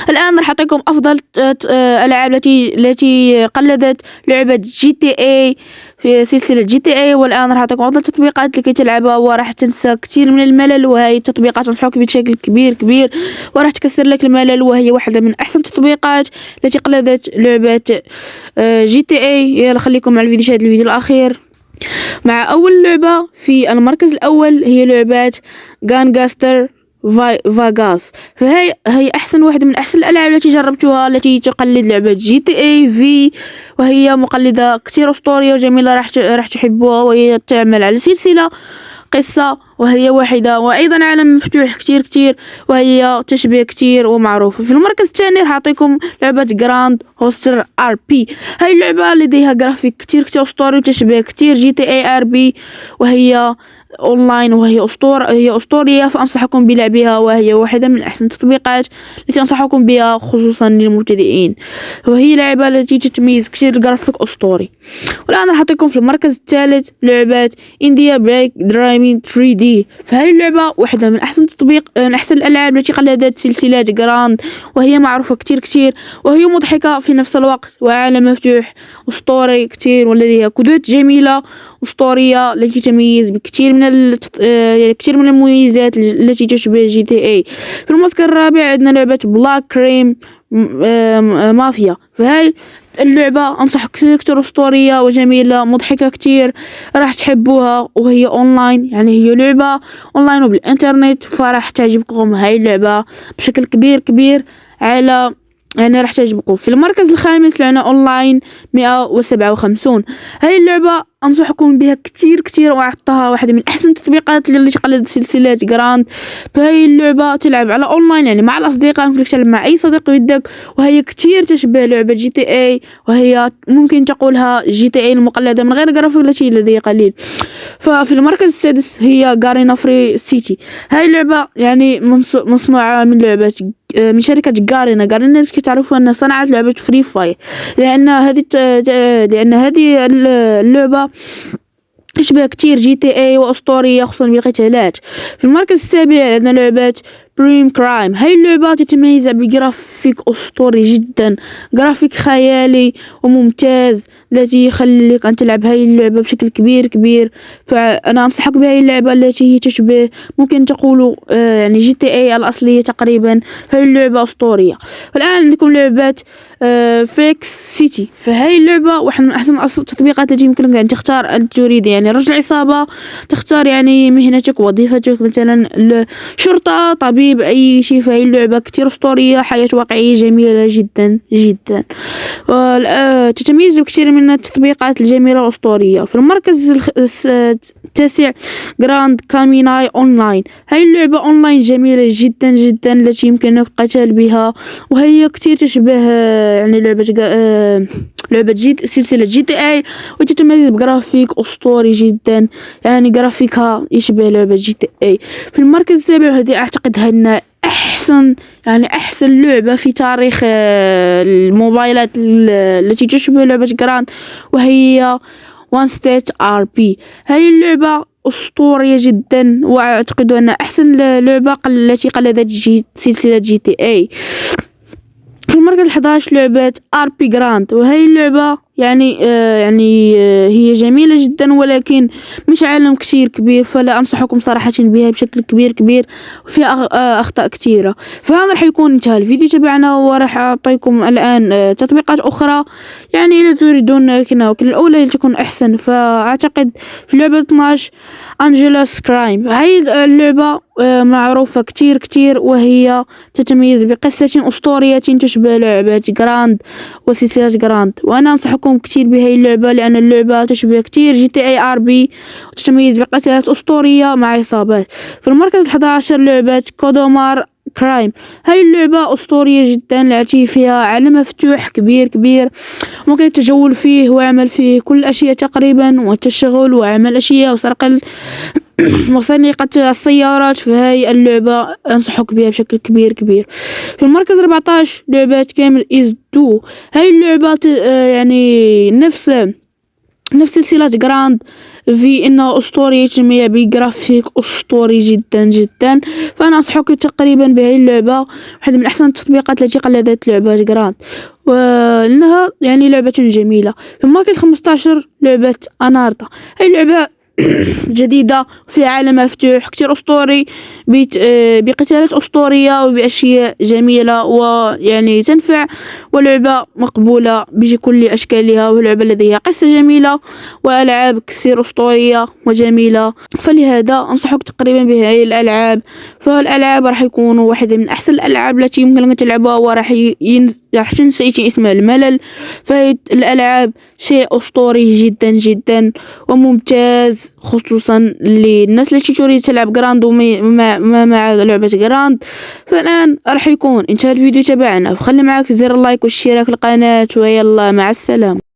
الآن راح أعطيكم أفضل الألعاب التي قلدت لعبة جي تي اي في سلسلة جي تي اي، والآن راح أعطيكم أفضل تطبيقات لكي تلعبها، وراح تنسى كثير من الملل. وهي التطبيقات تنصحك بشكل كبير وراح تكسر لك الملل، وهي واحدة من أحسن التطبيقات التي قلدت لعبة جي تي اي. يلا خليكم مع الفيديو، شاهد الفيديو الأخير. مع أول لعبة في المركز الأول هي لعبة غانغاستر فاغاس، فهي أحسن واحدة من أحسن الألعاب التي جربتها، التي تقلد لعبة جي تي اي في، وهي مقلدة كثير أسطورية وجميلة، راح تحبوها. وهي تعمل على سلسلة قصة، وهي واحدة، وأيضا عالم مفتوح كتير، وهي تشبه كتير ومعروفة. في المركز الثاني راح أعطيكم لعبة جراند هوستر ار بي. هاي اللعبة لديها جرافيك كتير أسطوري، وتشبه كتير جي تي اي ار بي، وهي اونلاين، وهي اسطوريه، فانصحكم بلعبها، وهي واحده من احسن التطبيقات التي انصحكم بها خصوصا للمبتدئين. وهي لعبه التي تتميز كثير جرافيك اسطوري. والان راح اعطيكم في المركز الثالث لعبه انديا بريك درايفنج 3 دي. فهذه اللعبه واحده من احسن الالعاب التي قلدت سلسله جراند، وهي معروفه كثير، وهي مضحكه في نفس الوقت، وعالم مفتوح اسطوري كثير، ولديها كودات جميله اسطوريه التي تتميز بكثير من كثير من المميزات التي تشبه جي تي اي. في المركز الرابع عندنا لعبه بلاك كريم مافيا. فهاي اللعبة أنصحك كثير أسطورية وجميلة مضحكة كثير، راح تحبوها، وهي أونلاين، يعني هي لعبة أونلاين وبالإنترنت، فراح تعجبكم هاي اللعبة بشكل كبير على، يعني راح تعجبكم. في المركز الخامس لنا أونلاين 157. هاي اللعبة أنصحكم بها كثير، وأعطاها واحدة من أحسن التطبيقات اللي قلدت سلسلة جراند. فهي اللعبة تلعب على أونلاين، يعني مع الأصدقاء، ممكن تلعب مع أي صديق بدك، وهي كثير تشبه لعبة جي تي اي، وهي ممكن تقولها جي تي اي المقلدة من غير جرافيك التي لديها قليل. ففي المركز السادس هي غارينا فري سيتي. هاي اللعبة يعني مصنوعة من لعبة من شركة غارينا كي تعرفوا أنها صنعت لعبة فري فاير، لأن هذه اللعبة تشبه كتير جي تي اي وأسطورية خصوصا بالقتالات. في المركز السابع عندنا لعبة بريم كرايم. هاي اللعبة تتميز بجرافيك أسطوري جدا، جرافيك خيالي وممتاز، التي يخليك أن تلعب هاي اللعبة بشكل كبير. فأنا أنصحك بهاي اللعبة التي هي تشبه، ممكن تقولوا يعني جي تي اي الأصلية تقريبا. هاي اللعبة أسطورية. والآن عندكم لعبة فيكس سيتي. فهاي اللعبة واحد من أحسن التطبيقات التي يمكنك أن تختار أن تريد يعني رجل عصابة، تختار يعني مهنتك وظيفتك، مثلا شرطة، طبيب، أي شيء. فهي اللعبة كتير أسطورية، حياة واقعية جميلة جدا، تتميز بكثير من التطبيقات الجميلة الأسطورية. في المركز التاسع جراند كاميناي أونلاين. هاي اللعبة أونلاين جميلة جدا التي يمكنك القتال بها، وهي كتير تشبه يعني لعبة سلسلة جي تي اي، وتتميز بجرافيك أسطوري جدا، يعني جرافيكها يشبه لعبة جي تي اي. في المركز السابع، هذه أعتقد أنها أحسن لعبة في تاريخ الموبايلات التي تشبه لعبة جراند، وهي وان ستيت ار بي. هاي اللعبة أسطورية جدا، وأعتقد أنها أحسن لعبة التي قلدت سلسلة جي تي اي. في المركز 11 لعبة ار بي جراند. وهي اللعبة يعني هي جميلة جدا، ولكن مش عالم كثير كبير، فلا أنصحكم صراحة بها بشكل كبير، وفيها أخطاء كثيرة. فهذا راح يكون انتهى الفيديو تبعنا، وراح أعطيكم الآن تطبيقات أخرى، يعني إذا تريدون كنا الأولى تكون أحسن. فأعتقد في لعبة 12 أنجلوس كرايم. هاي اللعبة معروفة كتير، وهي تتميز بقصة أسطورية تشبه لعبة جراند وسلسلة جراند، وأنا أنصحكم كتير بهاي اللعبة، لأن اللعبة تشبه كتير جي تي اي ار بي، وتتميز بقتالات أسطورية مع عصابات. في المركز 11 لعبة كودومار كرايم. هاي اللعبة أسطورية جدا، التي فيها عالم مفتوح كبير، ممكن التجول فيه وعمل فيه كل الأشياء تقريبا، والتشغل وعمل أشياء وسرق وسرقة السيارات. فهاي اللعبة أنصحك بها بشكل كبير. في المركز 14 لعبة كامل إز دو. هاي اللعبة يعني نفس سلسلة جراند، في انه اسطوري، يتجمع بجرافيك اسطوري جدا جدا. فانا انصحك تقريبا بهذه اللعبه، واحده من احسن التطبيقات التي قلدت لعبه جراند، ولانها يعني لعبه جميله. ثم كاين 15 لعبه انارتا، هي لعبه جديدة في عالم مفتوح كتير أسطوري، بقتالات أسطورية وبأشياء جميلة ويعني تنفع، ولعبة مقبولة بكل أشكالها، ولعبة لديها قصة جميلة وألعاب كثير أسطورية وجميلة. فلهذا أنصحك تقريبا بهذه الألعاب. فالألعاب راح يكونوا واحدة من أحسن الألعاب التي يمكنك تلعبها، راح تنسى شيء اسمه الملل. فالألعاب شيء أسطوري جدا جدا وممتاز، خصوصا للناس التي تريد تلعب جراند مع لعبة جراند. فالآن راح يكون انتهى الفيديو تبعنا، فخلي معك زر اللايك والاشتراك القناة، ويلا مع السلامة.